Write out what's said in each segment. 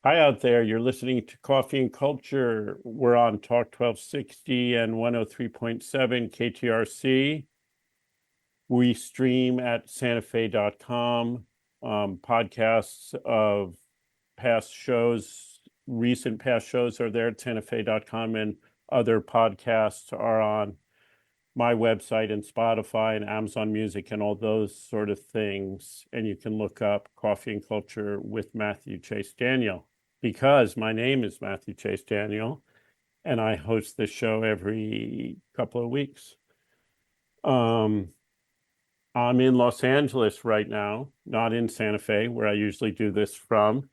Hi out there. You're listening to Coffee and Culture. We're on Talk 1260 and 103.7 KTRC. We stream at santafe.com. Podcasts of past shows, recent past shows are there at santafe.com, and other podcasts are on my website and Spotify and Amazon Music and all those sort of things. And you can look up Coffee and Culture with Matthew Chase Daniel, because my name is Matthew Chase Daniel and I host this show every couple of weeks. I'm in Los Angeles right now, not in Santa Fe, where I usually do this from.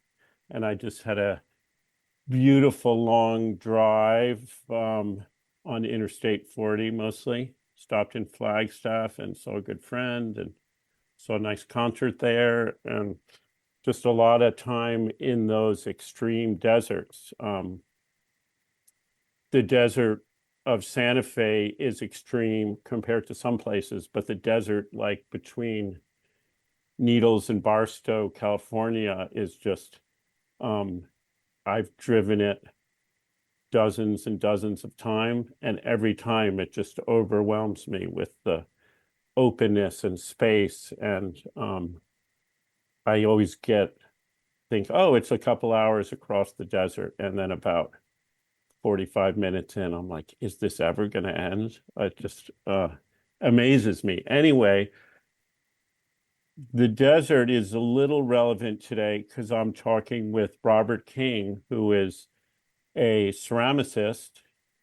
And I just had a beautiful long drive on Interstate 40 mostly. Stopped in Flagstaff and saw a good friend and saw a nice concert there, and just a lot of time in those extreme deserts. The desert of Santa Fe is extreme compared to some places, but the desert like between Needles and Barstow, California is just, I've driven it dozens and dozens of times, and every time it just overwhelms me with the openness and space. And I always think, oh, it's a couple hours across the desert, and then about 45 minutes in, I'm like, is this ever going to end? It just amazes me. Anyway, the desert is a little relevant today because I'm talking with Robert King, who is a ceramicist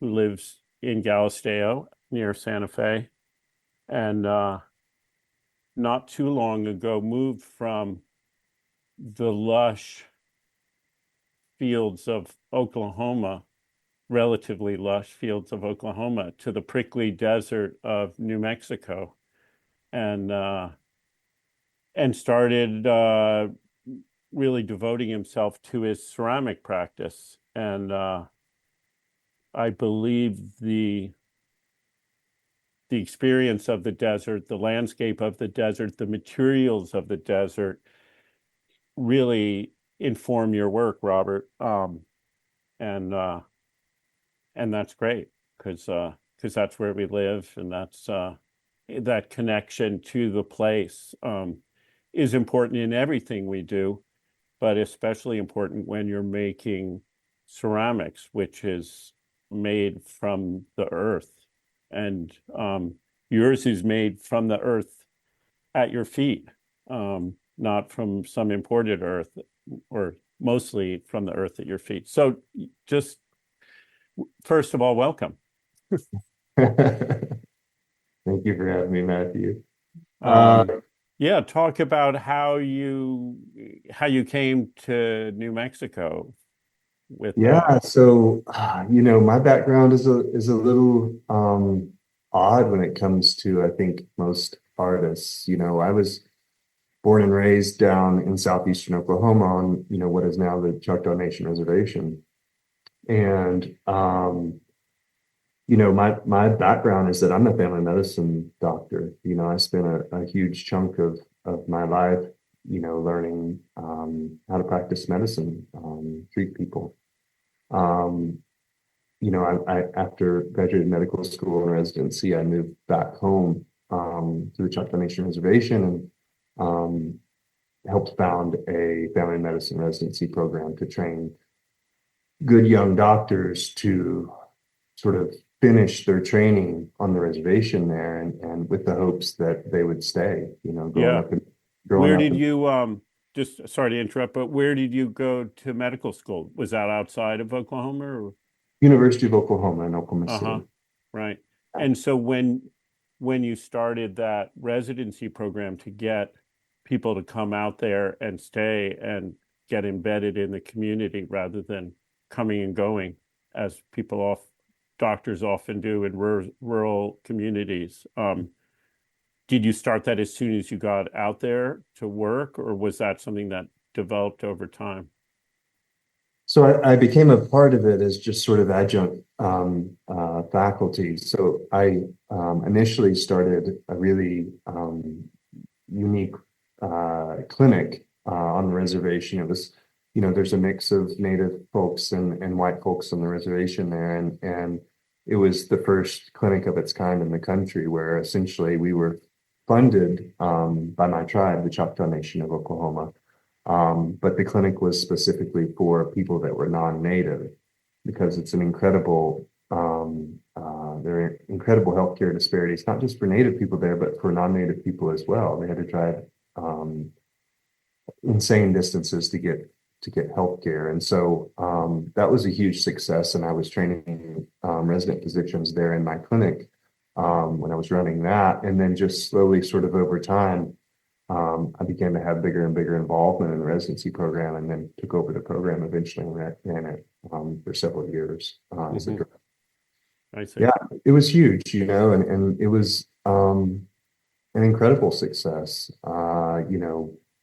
who lives in Galisteo near Santa Fe, and not too long ago moved from the lush fields of Oklahoma, relatively lush fields of Oklahoma, to the prickly desert of New Mexico, and started really devoting himself to his ceramic practice. And I believe the experience of the desert, the landscape of the desert, the materials of the desert really inform your work, Robert. And that's great because that's where we live, and that's that connection to the place is important in everything we do, but especially important when you're making ceramics, which is made from the earth. And yours is made from the earth at your feet, not from some imported earth, or mostly from the earth at your feet. So just first of all, welcome. Thank you for having me, Matthew. Uh, Um, yeah, talk about how you came to New Mexico with yeah, so my background is a little odd when it comes to, I think, most artists. I was born and raised down in southeastern Oklahoma on, what is now the Choctaw Nation Reservation. And my background is that I'm a family medicine doctor. I spent a huge chunk of my life, learning how to practice medicine, treat people. Um, I after graduated medical school and residency, I moved back home to the Choctaw Nation Reservation and helped found a family medicine residency program to train good young doctors to sort of finish their training on the reservation there, and with the hopes that they would stay, growing yeah. up and growing Where up did in you just sorry to interrupt, but where did you go to medical school? Was that outside of Oklahoma or? University of Oklahoma in Oklahoma Uh-huh. City. Right. And so when you started that residency program to get people to come out there and stay and get embedded in the community rather than coming and going, as doctors often do in rural communities. Did you start that as soon as you got out there to work, or was that something that developed over time? So I became a part of it as just sort of adjunct faculty. So I initially started a really unique clinic on the reservation. It was there's a mix of native folks and white folks on the reservation there. And it was the first clinic of its kind in the country where essentially we were funded by my tribe, the Choctaw Nation of Oklahoma. But the clinic was specifically for people that were non-native because it's an incredible, there are incredible healthcare disparities, not just for native people there, but for non-native people as well. They had to drive insane distances to get healthcare. And so that was a huge success. And I was training resident physicians there in my clinic when I was running that. And then just slowly, sort of over time, I began to have bigger and bigger involvement in the residency program, and then took over the program eventually and ran it for several years. Mm-hmm. I see. Yeah, it was huge, and it was an incredible success.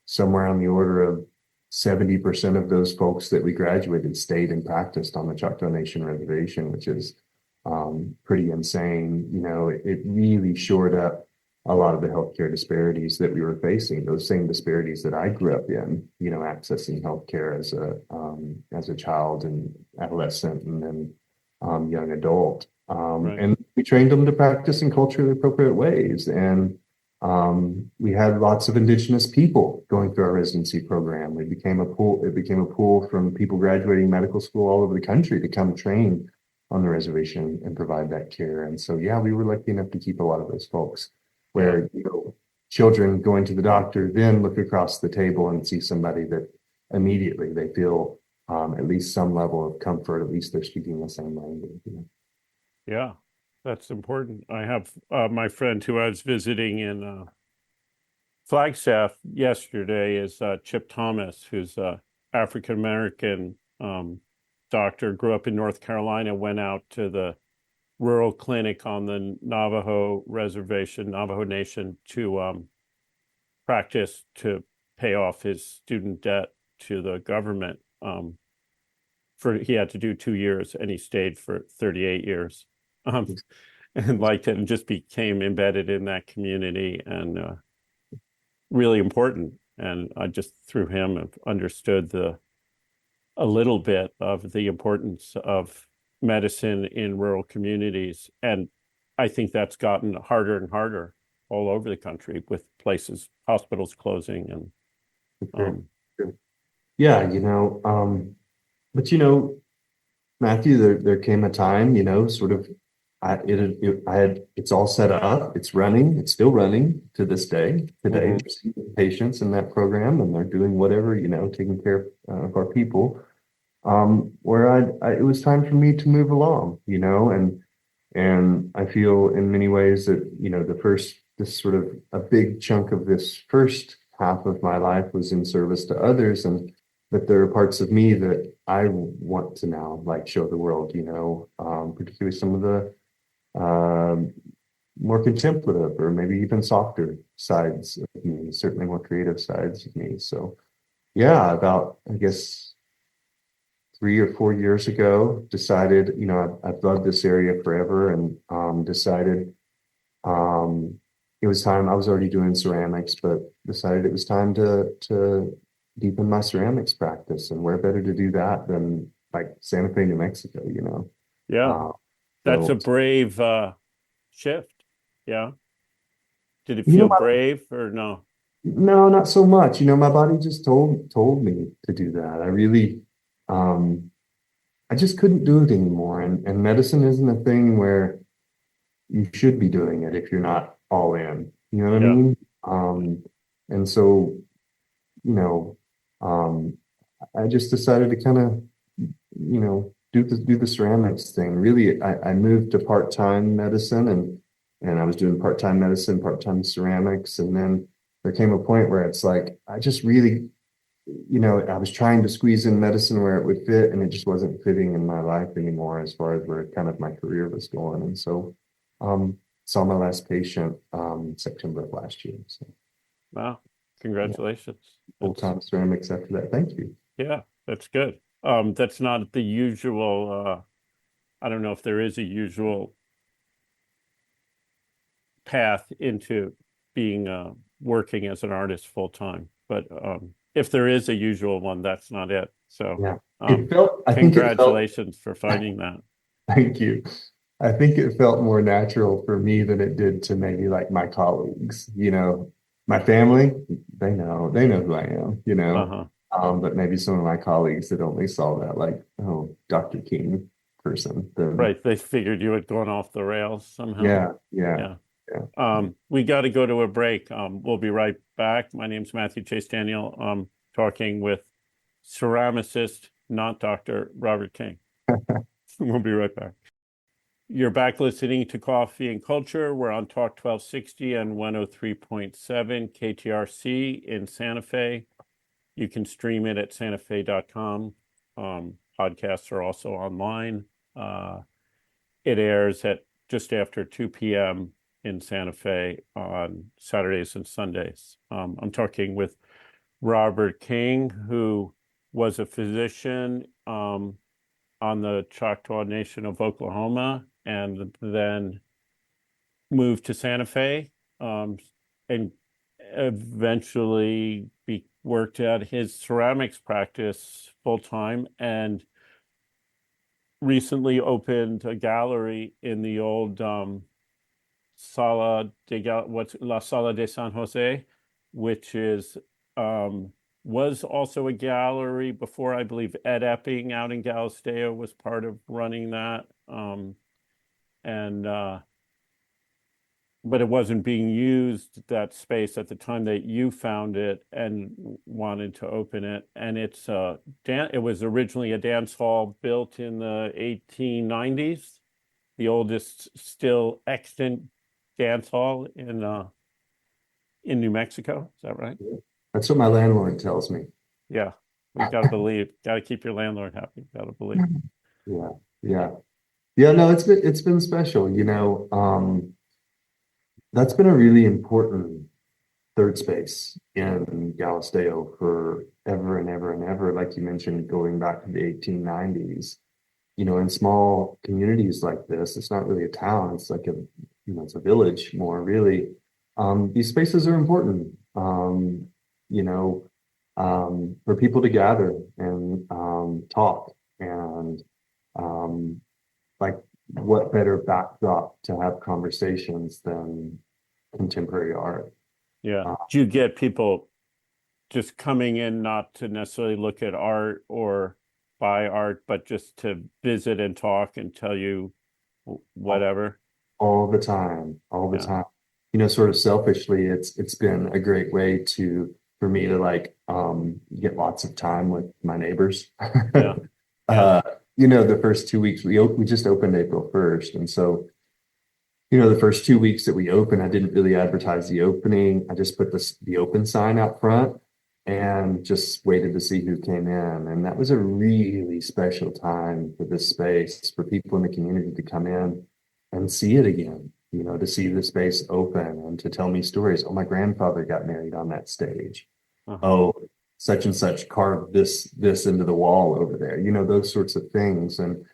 Somewhere on the order of 70% of those folks that we graduated stayed and practiced on the Choctaw Nation reservation, which is pretty insane. It really shored up a lot of the healthcare disparities that we were facing, those same disparities that I grew up in, accessing healthcare as a child and adolescent and then young adult. Right. And we trained them to practice in culturally appropriate ways. And we had lots of Indigenous people going through our residency program. It became a pool from people graduating medical school all over the country to come train on the reservation and provide that care. And so, yeah, we were lucky enough to keep a lot of those folks where, children going to the doctor, then look across the table and see somebody that immediately they feel at least some level of comfort, at least they're speaking the same language. Yeah, that's important. I have my friend who I was visiting in Flagstaff yesterday is Chip Thomas, who's a African American doctor, grew up in North Carolina, went out to the rural clinic on the Navajo reservation, Navajo Nation, to practice to pay off his student debt to the government. He had to do 2 years, and he stayed for 38 years, and liked it, and just became embedded in that community, and really important. And I just through him have understood a little bit of the importance of medicine in rural communities. And I think that's gotten harder and harder all over the country with hospitals closing. And yeah, but Matthew, there came a time, sort of, it's all set up, it's running, it's still running to this day. Today, we're seeing patients in that program, and they're doing whatever, taking care of our people. Where it was time for me to move along, and I feel in many ways that, this sort of a big chunk of this first half of my life was in service to others, and that there are parts of me that I want to now show the world, particularly some of the more contemplative or maybe even softer sides of me, certainly more creative sides of me. So yeah, about, I guess, 3 or 4 years ago, decided, I've loved this area forever, and decided it was time. I was already doing ceramics, but decided it was time to deepen my ceramics practice. And where better to do that than Santa Fe, New Mexico, Yeah, that's a brave shift. Yeah. Did it You know, feel brave or no? no, not so much. My body just told me to do that. I really, I just couldn't do it anymore. And medicine isn't a thing where you should be doing it if you're not all in. You know what I Yeah. mean? And so, you know, um, I just decided to kind of, do the ceramics thing. Really, I moved to part-time medicine, and I was doing part-time medicine, part-time ceramics, and then there came a point where it's like I just really, I was trying to squeeze in medicine where it would fit, and it just wasn't fitting in my life anymore as far as where kind of my career was going. And so, saw my last patient September of last year. So, Wow. yeah, Congratulations. full-time ceramics after that. Thank you. Yeah, that's good. That's not the usual, I don't know if there is a usual path into being working as an artist full time, but if there is a usual one, that's not it. So, Yeah. um, I think it felt, congratulations for finding that. thank you. I think it felt more natural for me than it did to maybe like my colleagues, my family, they know who I am, Uh-huh. but maybe some of my colleagues that only saw that like, oh, Dr. King person, then Right. They figured you had gone off the rails somehow. yeah, yeah, Yeah. yeah. We got to go to a break. We'll be right back. My name's Matthew Chase Daniel. Talking with ceramicist, not Dr. Robert King. We'll be right back. You're back listening to Coffee and Culture. We're on Talk 1260 and 103.7 KTRC in Santa Fe. You can stream it at santafe.com. Podcasts are also online. It airs at just after 2 p.m. in Santa Fe on Saturdays and Sundays. I'm talking with Robert King, who was a physician on the Choctaw Nation of Oklahoma and then moved to Santa Fe and eventually worked at his ceramics practice full time and recently opened a gallery in the old what's La Sala de San Jose, which is was also a gallery before. I believe Ed Epping out in Galisteo was part of running that. And But it wasn't being used, that space, at the time that you found it and wanted to open it. And it was originally a dance hall built in the 1890s, the oldest still extant dance hall in New Mexico. Is that right? That's what my landlord tells me. Yeah. We got to believe, got to keep your landlord happy. Got to believe. Yeah, yeah. Yeah, no, it's been special, that's been a really important third space in Galisteo for ever and ever and ever. Like you mentioned, going back to the 1890s, in small communities like this, it's not really a town, it's like it's a village more really. These spaces are important, you know, for people to gather and talk and like what better backdrop to have conversations than contemporary art. Yeah. Uh, Do you get people just coming in not to necessarily look at art or buy art, but just to visit and talk and tell you whatever? all the time, all the Yeah. time. Sort of selfishly, it's been a great way to for me to like get lots of time with my neighbors. Yeah. Yeah. uh, the first 2 weeks we just opened April 1st, and so the first 2 weeks that we opened, I didn't really advertise the opening. I just put the open sign out front and just waited to see who came in. And that was a really special time for this space, for people in the community to come in and see it again, to see the space open and to tell me stories. Oh, my grandfather got married on that stage. Uh-huh. Oh, such and such carved this into the wall over there, those sorts of things. And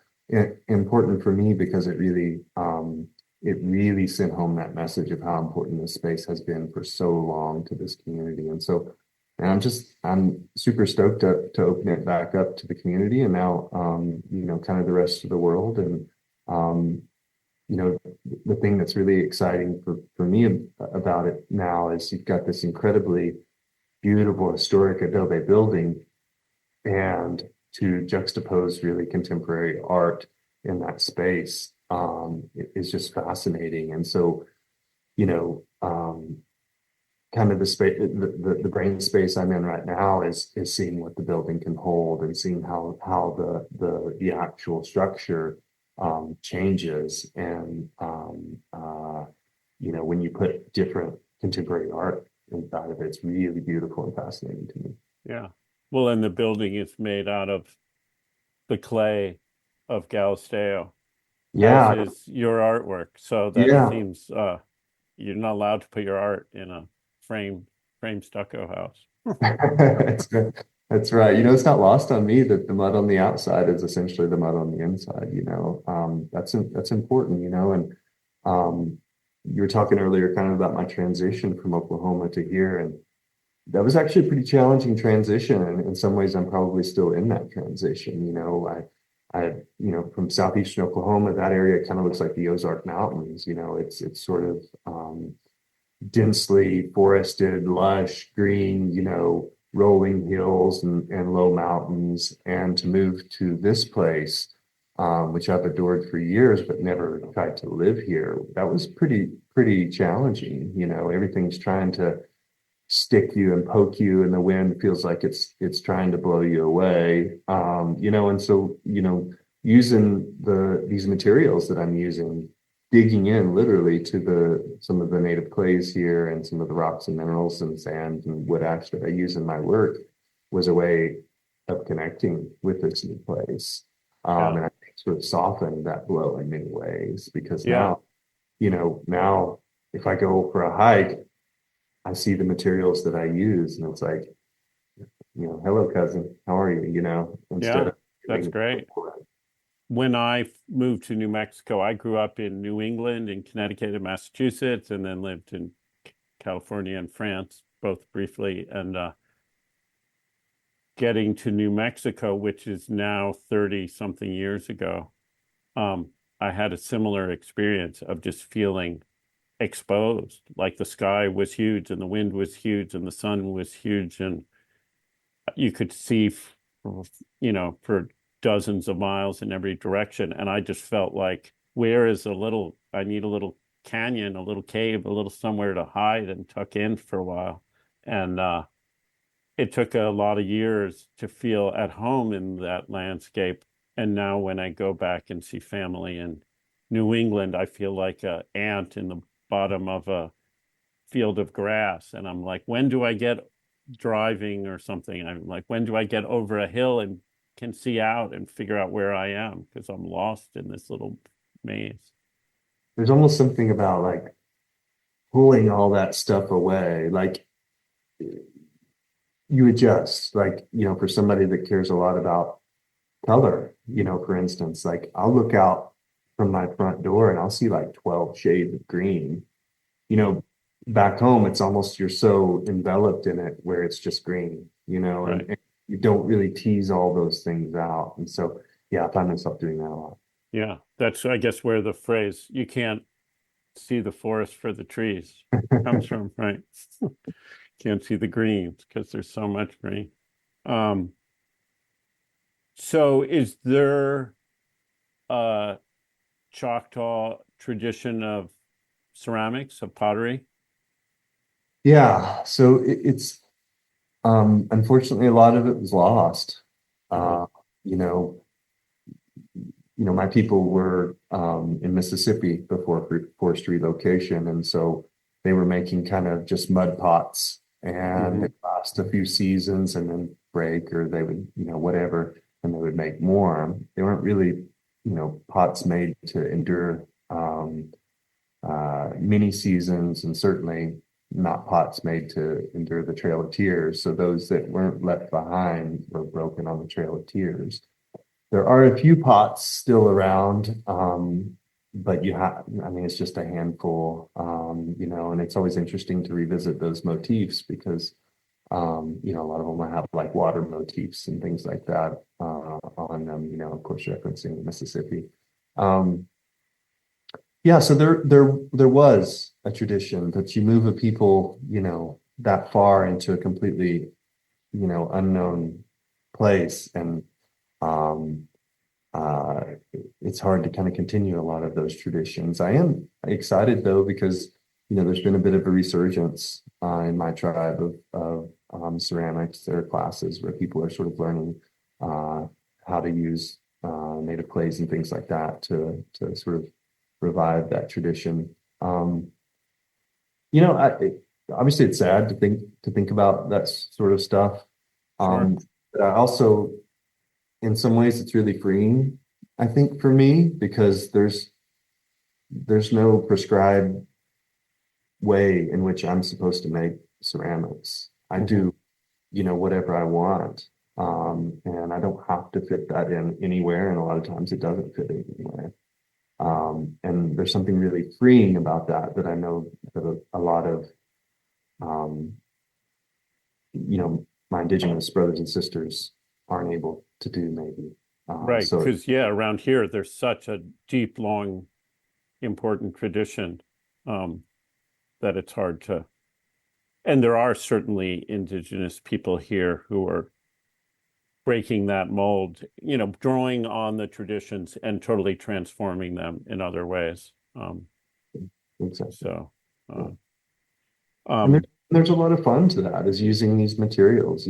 important for me because it really sent home that message of how important this space has been for so long to this community. And so, and I'm super stoked to open it back up to the community and now, kind of the rest of the world. And, you know, the thing that's really exciting for me about it now is you've got this incredibly beautiful historic adobe building and to juxtapose really contemporary art in that space is just fascinating. And so, kind of the space, the brain space I'm in right now is seeing what the building can hold and seeing how the actual structure changes. And when you put different contemporary art inside of it, it's really beautiful and fascinating to me. Yeah. Well, and the building is made out of the clay of Galisteo, as Yeah, is your artwork. So that yeah. seems you're not allowed to put your art in a frame stucco house. That's right. That's right. It's not lost on me that the mud on the outside is essentially the mud on the inside, that's important, and you were talking earlier kind of about my transition from Oklahoma to here. And that was actually a pretty challenging transition. And in some ways, I'm probably still in that transition. From southeastern Oklahoma, that area kind of looks like the Ozark Mountains. It's sort of densely forested, lush, green, rolling hills and low mountains. And to move to this place, which I've adored for years, but never tried to live here, that was pretty challenging. Everything's trying to stick you and poke you, and the wind feels like it's trying to blow you away. And so using these materials that I'm using, digging in literally to some of the native clays here and some of the rocks and minerals and sand and wood ash that I use in my work was a way of connecting with this new place. Yeah. And I think sort of softened that blow in many ways, because Yeah. now if I go for a hike, I see the materials that I use, and it's like, hello, cousin, how are you? Instead Yeah. of That's great. When I moved to New Mexico, I grew up in New England, in Connecticut and Massachusetts, and then lived in California and France, both briefly. And getting to New Mexico, which is now 30 something years ago, I had a similar experience of just feeling exposed. Like the sky was huge and the wind was huge and the sun was huge, and you could see, for dozens of miles in every direction. And I just felt like, I need a little canyon, a little cave, a little somewhere to hide and tuck in for a while. And it took a lot of years to feel at home in that landscape. And now when I go back and see family in New England, I feel like an ant in the bottom of a field of grass. And I'm like, when do I get driving or something? I'm like, when do I get over a hill and can see out and figure out where I am? Because I'm lost in this little maze. There's almost something about like pulling all that stuff away. Like you adjust, like, for somebody that cares a lot about color, for instance, like I'll look out from my front door and I'll see like 12 shades of green. you know, Back home, it's almost you're so enveloped in it where it's just green, Right. and you don't really tease all those things out. And so, yeah, I find myself doing that a lot. Yeah. That's, I guess, where the phrase, you can't see the forest for the trees, comes from, right? Can't see the greens because there's so much green. Um, so is there a Choctaw tradition of ceramics, of pottery? Yeah, so it's unfortunately a lot of it was lost. Uh-huh. You know, my people were in Mississippi before forced relocation, and so they were making kind of just mud pots, and Hmm. they last a few seasons and then break, or they would, whatever, and they would make more. They weren't really, pots made to endure many seasons, and certainly not pots made to endure the Trail of Tears. So those that weren't left behind were broken on the Trail of Tears. There are a few pots still around, but I mean, it's just a handful, and it's always interesting to revisit those motifs because, a lot of them have like water motifs and things like that on them, of course, referencing Mississippi. Um, yeah, so there was a tradition that you move a people, that far into a completely, unknown place, and um, uh, it's hard to kind of continue a lot of those traditions. I am excited though, because there's been a bit of a resurgence in my tribe of ceramics. There are classes where people are sort of learning how to use native clays and things like that to sort of revive that tradition. Obviously it's sad to think about that sort of stuff. Sure. But I also, in some ways, it's really freeing, I think, for me, because there's no prescribed way in which I'm supposed to make ceramics. I Hmm. do, whatever I want. And I don't have to fit that in anywhere. And a lot of times it doesn't fit in anywhere. And there's something really freeing about that I know that a lot of um, my indigenous brothers and sisters aren't able to do maybe. Right. So Because, yeah, around here, there's such a deep, long, important tradition um, that it's hard to. And there are certainly indigenous people here who are breaking that mold, drawing on the traditions and totally transforming them in other ways. exactly. So, Yeah. uh, And um, there's a lot of fun to that, is using these materials,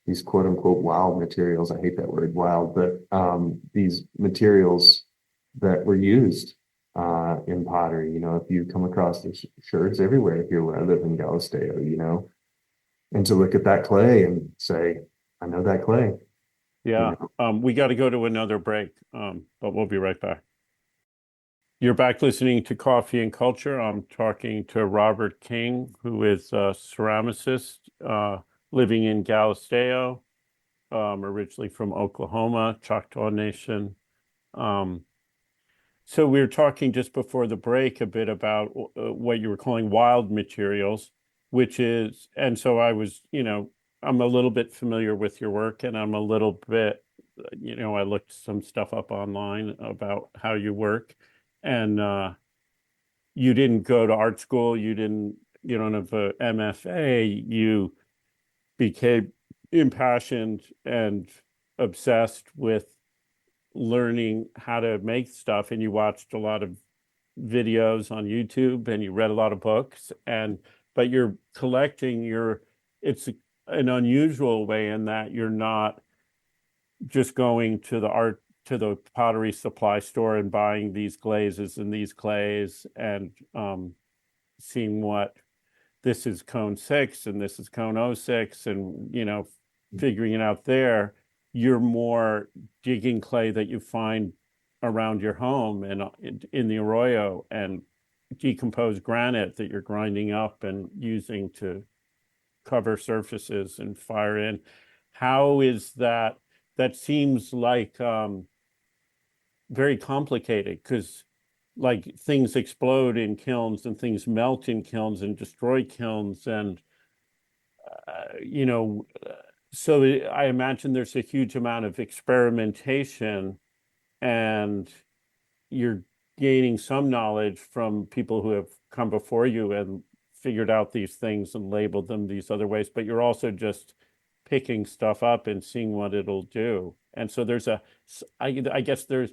these quote unquote wild materials. I hate that word wild, but these materials that were used in pottery. If you come across the sherds everywhere here where I live in Galisteo, and to look at that clay and say, I know that clay, you yeah, know. we got to go to another break, but we'll be right back. You're back listening to Coffee and Culture. I'm talking to Robert King, who is a ceramicist living in Galisteo, originally from Oklahoma, Choctaw Nation. Um, so we were talking just before the break a bit about what you were calling wild materials, and so I was, I'm a little bit familiar with your work, and I'm a little bit, I looked some stuff up online about how you work, and you didn't go to art school, you don't have a MFA, you became impassioned and obsessed with learning how to make stuff, and you watched a lot of videos on YouTube and you read a lot of books, but you're collecting it's an unusual way in that you're not just going to the pottery supply store and buying these glazes and these clays and seeing what this is cone 6 and this is cone '06 and figuring it out there. You're more digging clay that you find around your home and in the arroyo, and decomposed granite that you're grinding up and using to cover surfaces and fire in. How is that? That seems like very complicated, because like things explode in kilns and things melt in kilns and destroy kilns, and uh, you know so I imagine there's a huge amount of experimentation, and you're gaining some knowledge from people who have come before you and figured out these things and labeled them these other ways, but you're also just picking stuff up and seeing what it'll do. And so I guess there's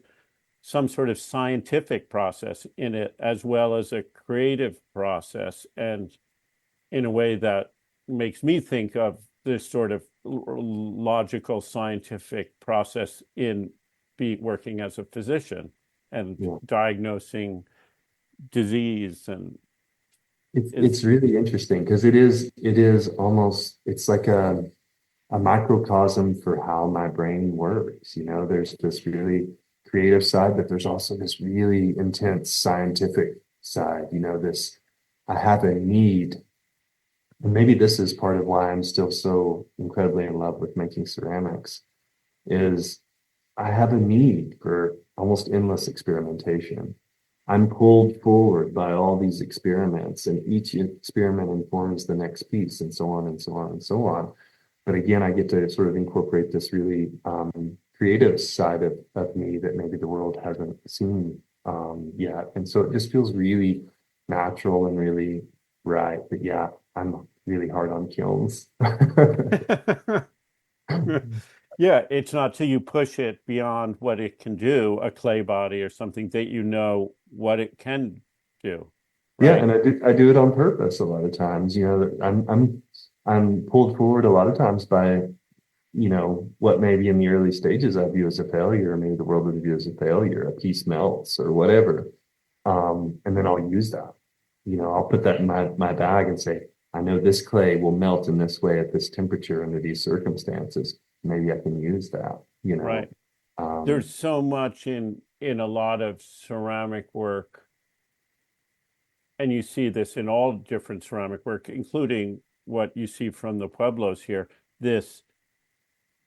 some sort of scientific process in it as well as a creative process, and in a way that makes me think of this sort of logical scientific process in be working as a physician and Yeah. diagnosing disease. And It's is really interesting because it is almost, it's like a microcosm for how my brain works. There's this really creative side, but there's also this really intense scientific side. I have a need, and maybe this is part of why I'm still so incredibly in love with making ceramics, is I have a need for almost endless experimentation. I'm pulled forward by all these experiments, and each experiment informs the next piece, and so on and so on and so on. But again, I get to sort of incorporate this really creative side of me that maybe the world hasn't seen yet. And so it just feels really natural and really right. But yeah, I'm really hard on kilns. yeah, it's not till you push it beyond what it can do, a clay body or something, that you know what it can do, Yeah, right? and I do it on purpose a lot of times. I'm pulled forward a lot of times by what maybe in the early stages I view as a failure, or maybe the world would view as a failure, a piece melts or whatever. And then I'll use that. I'll put that in my bag and say, I know this clay will melt in this way at this temperature under these circumstances. Maybe I can use that. Right. Um, There's so much in a lot of ceramic work, and you see this in all different ceramic work, including what you see from the Pueblos here, this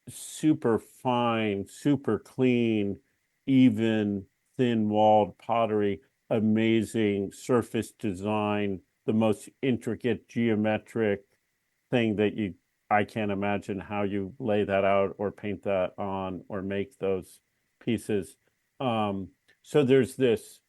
super fine, super clean, even thin walled pottery, amazing surface design, the most intricate geometric thing that you I can't imagine how you lay that out or paint that on or make those pieces. So there's this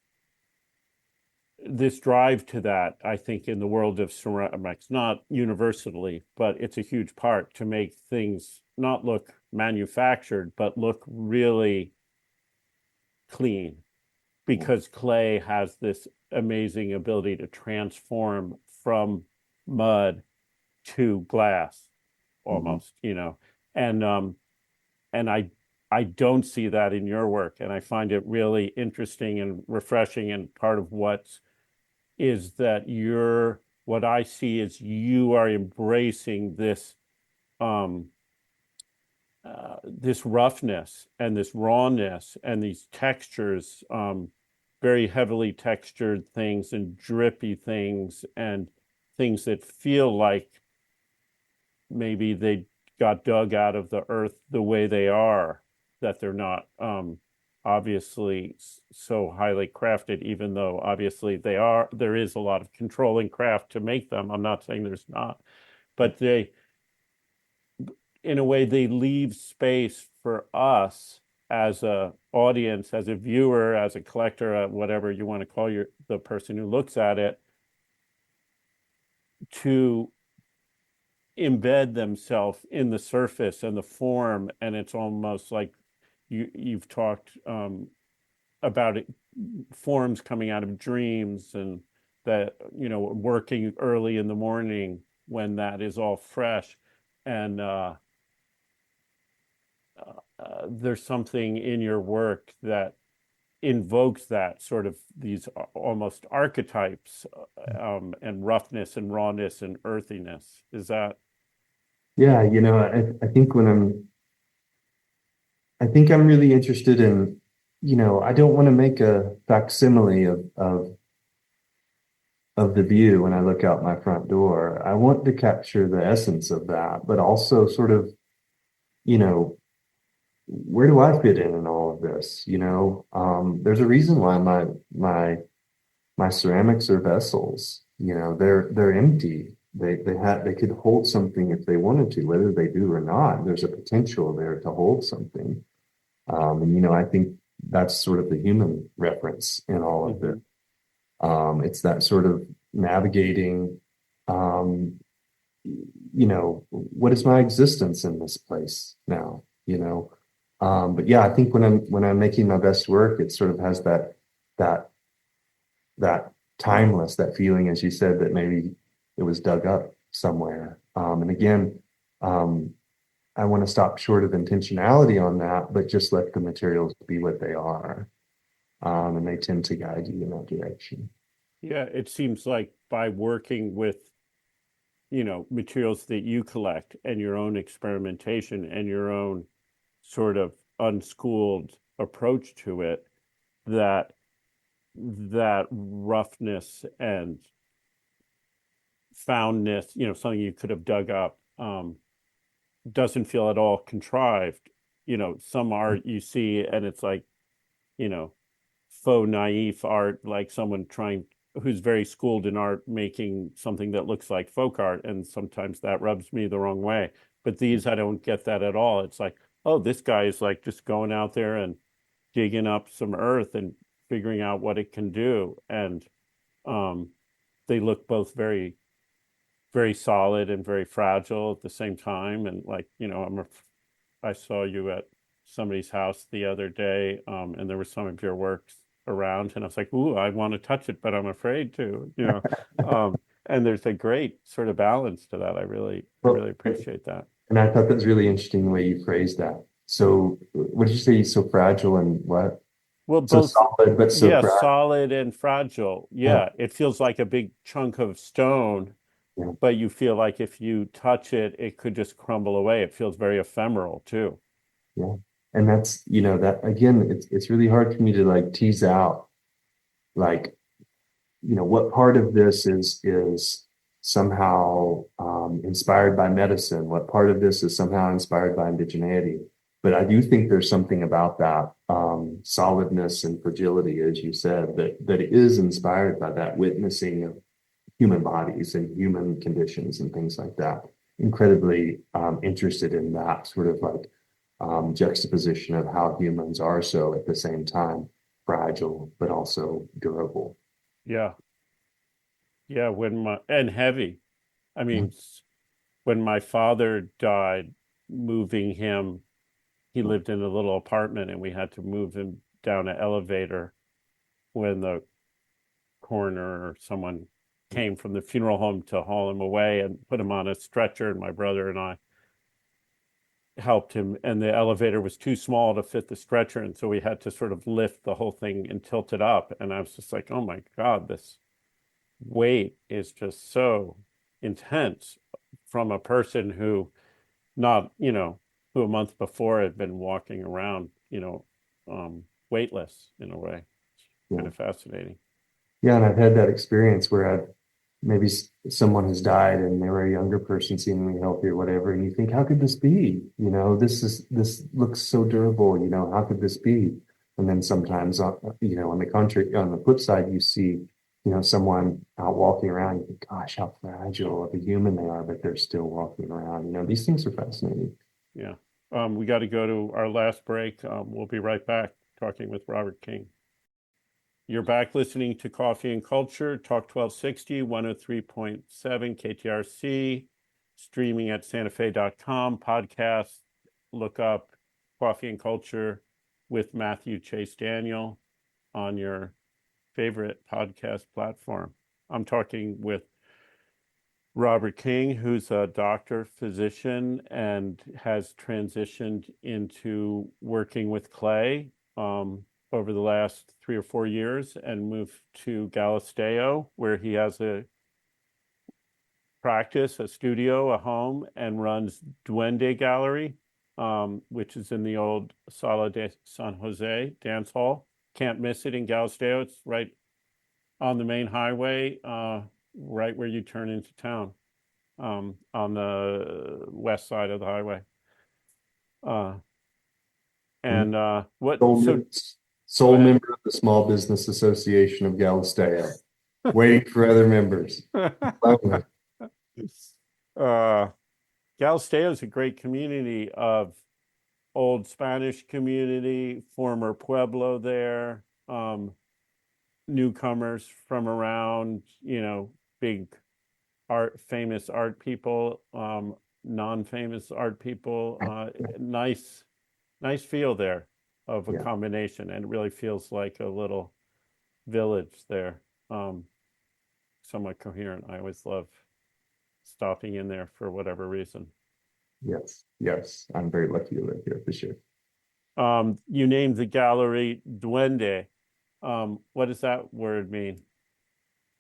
drive to that, I think, in the world of ceramics, not universally, but it's a huge part to make things not look manufactured, but look really clean, because clay has this amazing ability to transform from mud to glass Mhm. almost, and I don't see that in your work, and I find it really interesting and refreshing. And part of what is that what I see is you are embracing um, this roughness and this rawness and these textures, very heavily textured things and drippy things and things that feel like maybe they got dug out of the earth the way they are, that they're not obviously so highly crafted, even though obviously they are. There is a lot of controlling craft to make them. I'm not saying there's not, but in a way, they leave space for us as a audience, as a viewer, as a collector, whatever you want to call the person who looks at it, to embed themselves in the surface and the form. And it's almost like you've talked about it, forms coming out of dreams, and that, working early in the morning when that is all fresh. And there's something in your work that invokes that sort of these almost archetypes, and roughness and rawness and earthiness. Is that? Yeah, I think I'm really interested in, I don't want to make a facsimile of the view when I look out my front door. I want to capture the essence of that, but also sort of, you know, where do I fit in all of this? There's a reason why my ceramics are vessels. They're empty. They could hold something if they wanted to, whether they do or not. There's a potential there to hold something. And I think that's sort of the human reference in all of this. Mm-hmm. It's that sort of navigating, um, what is my existence in this place now? But yeah, I think when I'm making my best work, it sort of has that that timeless, that feeling, as you said, that maybe it was dug up somewhere. And again, um, I want to stop short of intentionality on that, but just let the materials be what they are. And they tend to guide you in that direction. Yeah, it seems like by working with, materials that you collect and your own experimentation and your own sort of unschooled approach to it, that roughness and foundness, something you could have dug up, doesn't feel at all contrived. Some art you see and it's like, you know, faux naive art, like someone trying who's very schooled in art making something that looks like folk art, and sometimes that rubs me the wrong way. But these, I don't get that at all. It's like, oh, this guy is like just going out there and digging up some earth and figuring out what it can do. And um, they look both very, very solid and very fragile at the same time. And like, I saw you at somebody's house the other day, and there were some of your works around, and I was like, "Ooh, I want to touch it, but I'm afraid to." And there's a great sort of balance to that. I Well, really appreciate that. and I thought that was really interesting the way you phrased that. So, what did you say? So fragile and what? Well, So both, solid, but so yeah, fragile. solid and fragile. Yeah, Yeah, it feels like a big chunk of stone, yeah, but you feel like if you touch it, it could just crumble away. It feels very ephemeral too. yeah. And that's, that again, it's really hard for me to like tease out like, what part of this is somehow inspired by medicine, what part of this is somehow inspired by indigeneity. But I do think there's something about that solidness and fragility, as you said, that is inspired by that witnessing of human bodies and human conditions and things like that. incredibly interested in that sort of like juxtaposition of how humans are so at the same time fragile, but also durable. Yeah. Yeah. And heavy. I mean, when my father died, moving him, he lived in a little apartment and we had to move him down an elevator when the coroner or someone came from the funeral home to haul him away and put him on a stretcher. And my brother and I helped him, and the elevator was too small to fit the stretcher. And so we had to sort of lift the whole thing and tilt it up. And I was just like, oh my God, this weight is just so intense from a person who not, who a month before had been walking around, weightless in a way. It's Yeah. kind of fascinating. Yeah, and I've had that experience where maybe someone has died and they were a younger person, seemingly healthy or whatever, and you think, how could this be? This looks so durable. How could this be? And then sometimes, on the contrary, on the flip side, you see, someone out walking around. You think, gosh, how fragile of a human they are, but they're still walking around. These things are fascinating. Yeah. We got to go to our last break. We'll be right back talking with Robert King. You're back listening to Coffee and Culture, Talk 1260, 103.7 KTRC, streaming at santafe.com, podcast, look up Coffee and Culture with Matthew Chase Daniel on your favorite podcast platform. I'm talking with Robert King, who's a doctor, physician, and has transitioned into working with clay over the last 3 or 4 years and moved to Galisteo, where he has a practice, a studio, a home, and runs Duende Gallery, which is in the old Sala de San Jose dance hall. Can't miss it in Galisteo. It's right on the main highway, right where you turn into town, on the west side of the highway. Uh, And and what? sole, So mem- go sole ahead. member of the Small Business Association of Galisteo, waiting for other members. Lonely. uh, Galisteo is a great community of old Spanish community, former Pueblo there, newcomers from around, big famous art people, non-famous art people. Nice feel there of a Yeah. combination, and it really feels like a little village there. Somewhat coherent. I always love stopping in there for whatever reason. Yes. Yes. I'm very lucky to live here for sure. You named the gallery Duende. What does that word mean?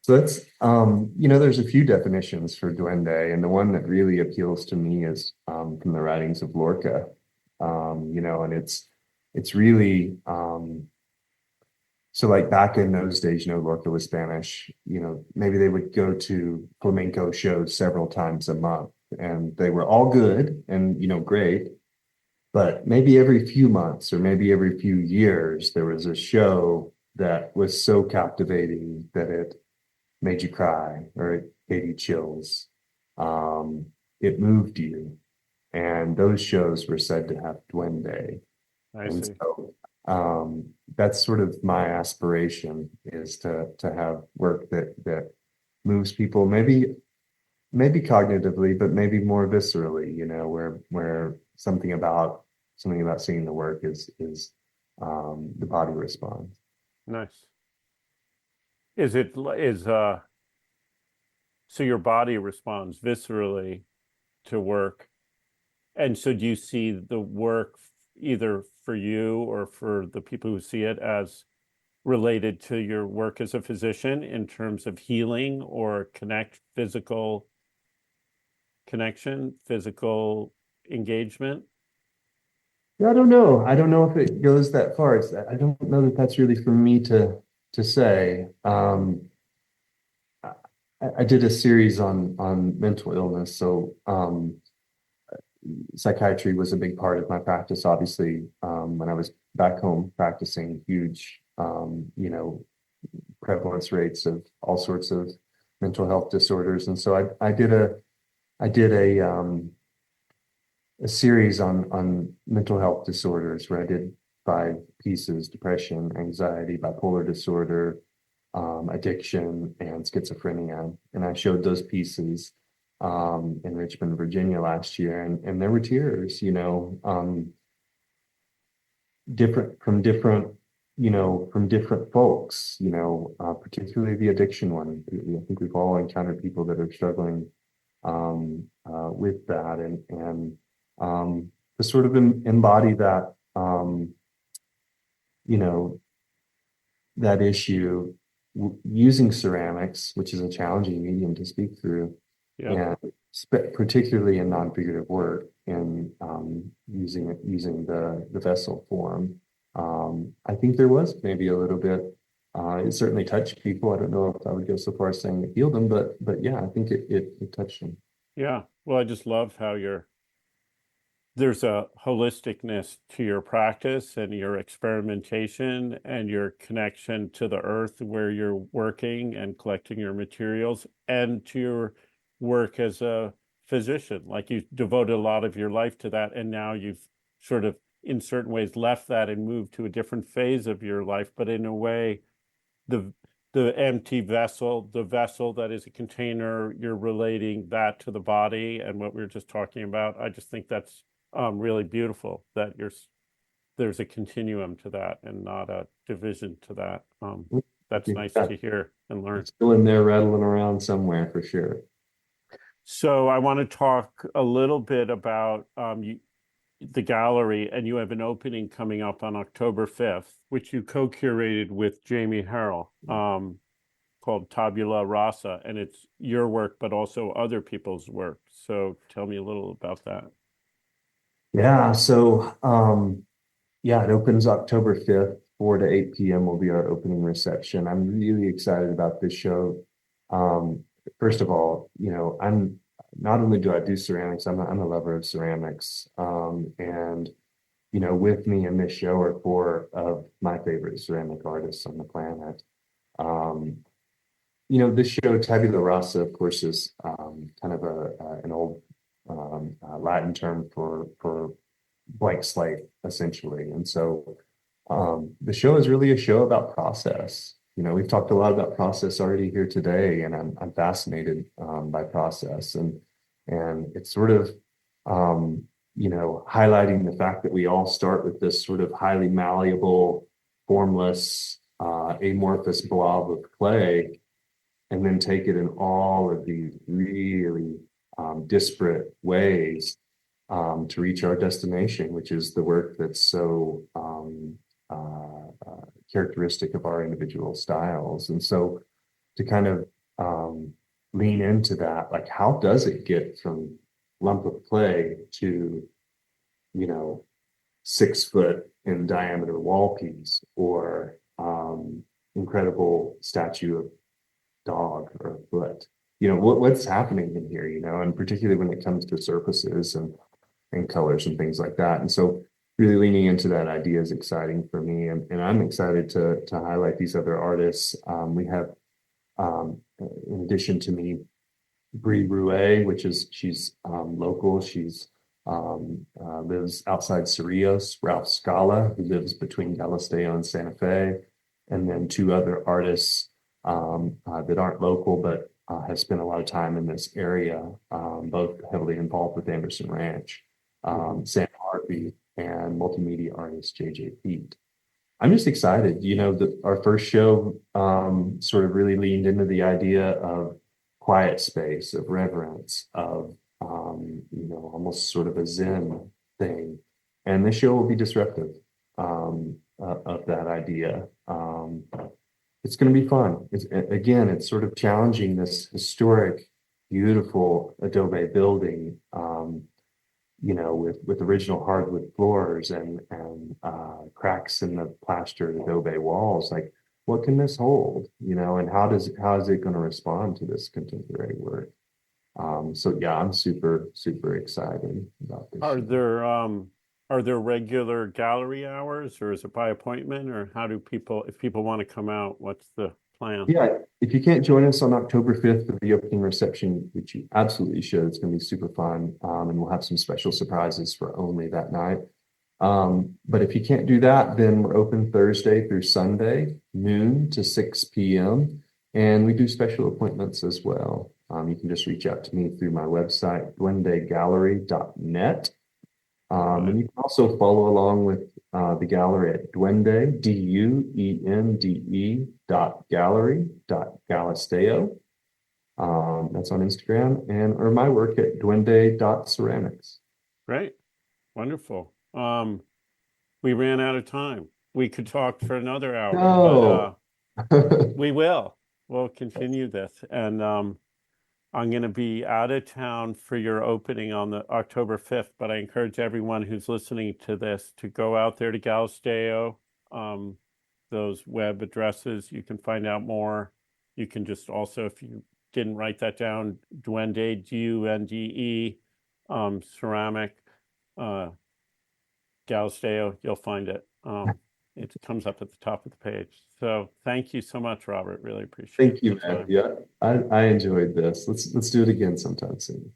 So there's a few definitions for duende, and the one that really appeals to me is from the writings of Lorca. And it's really so like back in those days, Lorca was Spanish. Maybe they would go to flamenco shows several times a month, and they were all good and great. But maybe every few months or maybe every few years, there was a show that was so captivating that it made you cry or it gave you chills. It moved you. And those shows were said to have duende. I And see. so that's sort of my aspiration is to have work that moves people, maybe cognitively, but maybe more viscerally, where something about seeing the work is the body responds. Nice. Is so your body responds viscerally to work, and so do you see the work either for you or for the people who see it as related to your work as a physician in terms of healing or physical connection, physical engagement? Yeah, I don't know. I don't know if it goes that far. I don't know that that's really for me to say. I did a series on mental illness, so psychiatry was a big part of my practice. Obviously, when I was back home practicing, huge, prevalence rates of all sorts of mental health disorders, and so I did I did a series on mental health disorders where I did 5 pieces: depression, anxiety, bipolar disorder, addiction, and schizophrenia. And I showed those pieces in Richmond, Virginia last year, and there were tears, different from different, from different folks, particularly the addiction one. I think we've all encountered people that are struggling with that, and to sort of embody that, you know, that issue using ceramics, which is a challenging medium to speak through, Yeah. and particularly in non-figurative work, and using the vessel form. I think there was maybe a little bit. It certainly touched people. I don't know if I would go so far as saying it healed them, but yeah, I think it touched them. Yeah. Well, I just love how there's a holisticness to your practice and your experimentation and your connection to the earth where you're working and collecting your materials, and to your work as a physician. Like, you devoted a lot of your life to that, and now you've sort of, in certain ways, left that and moved to a different phase of your life. But in a way, the the empty vessel, the vessel that is a container, you're relating that to the body and what we were just talking about. I just think that's really beautiful that there's a continuum to that and not a division to that. That's nice Yeah, to hear and learn. it's still in there rattling around somewhere for sure. So I want to talk a little bit about the gallery, and you have an opening coming up on October 5th, which you co-curated with Jamie Harrell, called Tabula Rasa, and it's your work, but also other people's work. So tell me a little about that. Yeah, so yeah, it opens October 5th, 4 to 8 p.m. will be our opening reception. I'm really excited about this show. Um, First of all, I'm not only do I do ceramics, I'm a lover of ceramics. And with me in this show are 4 of my favorite ceramic artists on the planet. Um, this show, Tabula Rasa, of course, is kind of an old Latin term for blank slate, essentially. And so the show is really a show about process. We've talked a lot about process already here today, and I'm fascinated by process, and it's sort of highlighting the fact that we all start with this sort of highly malleable, formless, amorphous blob of clay, and then take it in all of these really disparate ways to reach our destination, which is the work that's so characteristic of our individual styles. And so to kind of lean into that, like, how does it get from lump of clay to, you know, 6 foot in diameter wall piece, or incredible statue of dog or foot? What's happening in here, and particularly when it comes to surfaces and colors and things like that. And so really leaning into that idea is exciting for me. And I'm excited to highlight these other artists. We have, in addition to me, Bree Rouet, she's local. She's lives outside Cerrillos. Ralph Scala, who lives between Galisteo and Santa Fe. And then 2 other artists that aren't local, but have spent a lot of time in this area, both heavily involved with Anderson Ranch. Sam Harvey, and multimedia artist JJ Pete. I'm just excited. Our first show sort of really leaned into the idea of quiet space, of reverence, of almost sort of a Zen thing. And this show will be disruptive of that idea. It's going to be fun. It's sort of challenging this historic, beautiful adobe building, with original hardwood floors and cracks in the plastered adobe walls. Like, what can this hold? And how is it going to respond to this contemporary work? So yeah, I'm super, super excited about this Are show. there um are there regular gallery hours, or is it by appointment, or how do people, if people want to come out, what's the plan. Yeah, if you can't join us on October 5th for the opening reception, which you absolutely should, it's going to be super fun. And we'll have some special surprises for only that night. But if you can't do that, then we're open Thursday through Sunday, noon to 6 p.m. And we do special appointments as well. You can just reach out to me through my website, duendegallery.net. Right. And you can also follow along with the gallery at Duende, Duende .gallery.galisteo. That's on Instagram, and or my work at duende.ceramics. Great. Wonderful. We ran out of time. We could talk for another hour, but No. we will. We'll continue this. And I'm going to be out of town for your opening on the October 5th, but I encourage everyone who's listening to this to go out there to Galisteo. Those web addresses, you can find out more. You can just also, if you didn't write that down, Duende, Dunde, ceramic, Galisteo, you'll find it. It comes up at the top of the page. So thank you so much, Robert. Really appreciate Thank the you, man. time. Yeah, I enjoyed this. Let's do it again sometime soon.